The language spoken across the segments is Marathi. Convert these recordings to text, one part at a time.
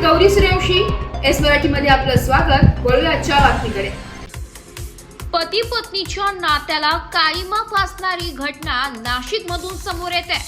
गौरी सूर्यवंशी, एस मराठीमध्ये आपलं स्वागत। वळूया आजच्या बातमीकडे। पती पत्नीच्या नात्याला काळीमा फासणारी घटना नाशिकमधून समोर येते।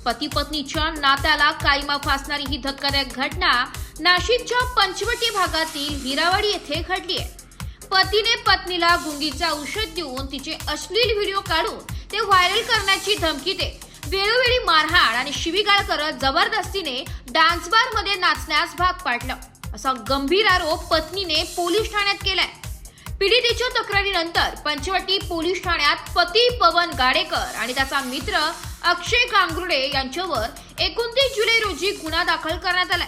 पती पत्नीच्या नात्याला काळीमा फासणारी ही धक्कादायक घटना नाशिकच्या पंचवटी भागातील हिरावाडी येथे घडली आहे। पतीने पत्नीला गुंगीचा औषध देऊन तिचे अश्लील व्हिडिओ काढून ते व्हायरल करण्याची धमकी देत वेळोवेळी मारहाण आणि शिवीगाळ करत जबरदस्तीने डान्स बार मध्ये नाचण्यास भाग पाडलं, असा गंभीर आरोप पत्नीने पोलीस ठाण्यात केलाय। पीडितेच्या तक्रारीनंतर पंचवटी पोलीस ठाण्यात पती पवन गाडेकर आणि त्याचा मित्र अक्षय गांगुर्डे यांच्यावर 29 जुलै रोजी गुन्हा दाखल करण्यात आलाय।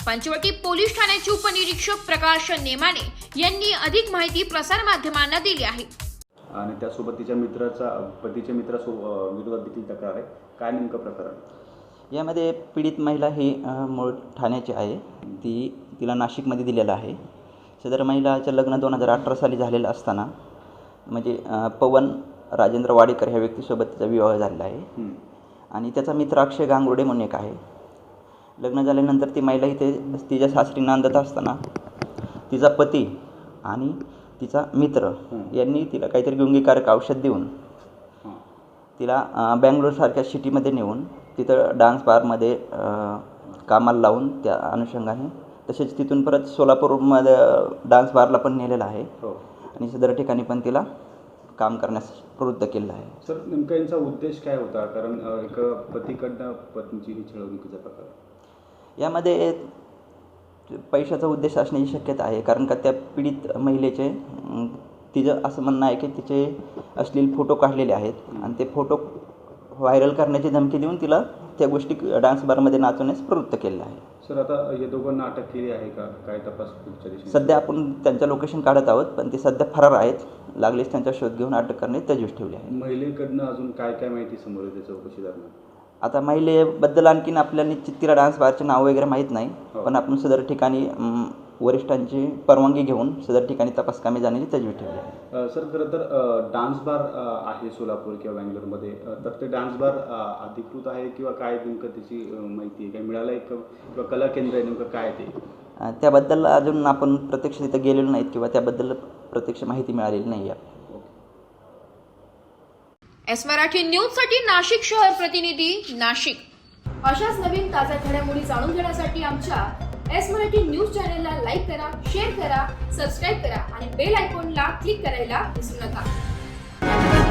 पंचवटी पोलीस ठाण्याचे उपनिरीक्षक प्रकाश नेमाने यांनी अधिक माहिती प्रसार माध्यमांना दिली आहे। आणि त्यासोबत तिच्या पतीच्या मित्राविरोधात देखील तक्रार आहे। काय नेमकं प्रकरण? यामध्ये पीडित महिला ही मूळ ठाण्याची आहे। तिला नाशिकमध्ये दिलेलं आहे। सदर महिलाचं लग्न 2018 साली झालेलं असताना म्हणजे पवन राजेंद्र वाडेकर ह्या व्यक्तीसोबत तिचा विवाह झालेला आहे। आणि त्याचा मित्र अक्षय गांगुर्डे म्हणून एक आहे। लग्न झाल्यानंतर ती महिला इथे तिच्या सासरी नांदत असताना तिचा पती आणि तिचा मित्र यांनी तिला काहीतरी गुंगीकारक औषध देऊन तिला बँगलोरसारख्या सिटीमध्ये नेऊन तिथं डान्स बारमध्ये कामाला लावून त्या अनुषंगाने तसेच तिथून परत सोलापूरमध्ये डान्स बारला पण नेलेलं आहे। आणि सदर ठिकाणी पण तिला काम करण्यास प्रवृत्त केलं आहे। सर, नेमका यांचा उद्देश काय होता? कारण एक पतीकडनं पत्नीची ही छळवणुकीचा प्रकार, यामध्ये पैशाचा उद्देश असण्याची शक्यता आहे। कारण का त्या पीडित महिलेचे तिचं असं म्हणणं आहे की तिचे अश्लील फोटो काढलेले आहेत आणि ते फोटो व्हायरल करण्याची धमकी देऊन तिला त्या गोष्टी डान्स बारमध्ये नाचवण्यास प्रवृत्त केलेलं आहे। सर, आता या दोघांना अटक केली आहे का? काय तपास पुढच्या दिवशी? सध्या आपण त्यांच्या लोकेशन काढत आहोत, पण ते सध्या फरार आहेत। लागलीच त्यांचा शोध घेऊन अटक करणे तजवीज ठेवली आहे। महिलेकडनं अजून काय काय माहिती समोर येते चौकशी दरम्यान? आता महिलेबद्दल आणखीन आपल्याला निश्चित तिला डान्स बारचे नाव वगैरे माहीत नाही, पण आपण सदर ठिकाणी वरिष्ठांची परवानगी घेऊन सदर ठिकाणी तपास कामे जाण्याची तजवीज ठेवली आहे। सर, खरं तर डान्स बार आहे सोलापूर किंवा बँगलोरमध्ये, तर ते डान्स बार अधिकृत आहे किंवा काय नेमकं त्याची माहिती आहे? काय मिळालं आहे किंवा कला केंद्र आहे नेमकं काय ते? त्याबद्दल अजून आपण प्रत्यक्ष तिथं गेलेलो नाहीत किंवा त्याबद्दल प्रत्यक्ष माहिती मिळालेली नाही आहे। एस मराठी न्यूज साठी नाशिक शहर प्रतिनिधी नाशिक। अशाच नवीन ताज्या घडामोडी जाणून घेण्यासाठी आमच्या एस मराठी न्यूज चॅनलला लाईक करा, शेअर करा, सबस्क्राईब करा आणि बेल आयकॉनला क्लिक करायला विसरू नका।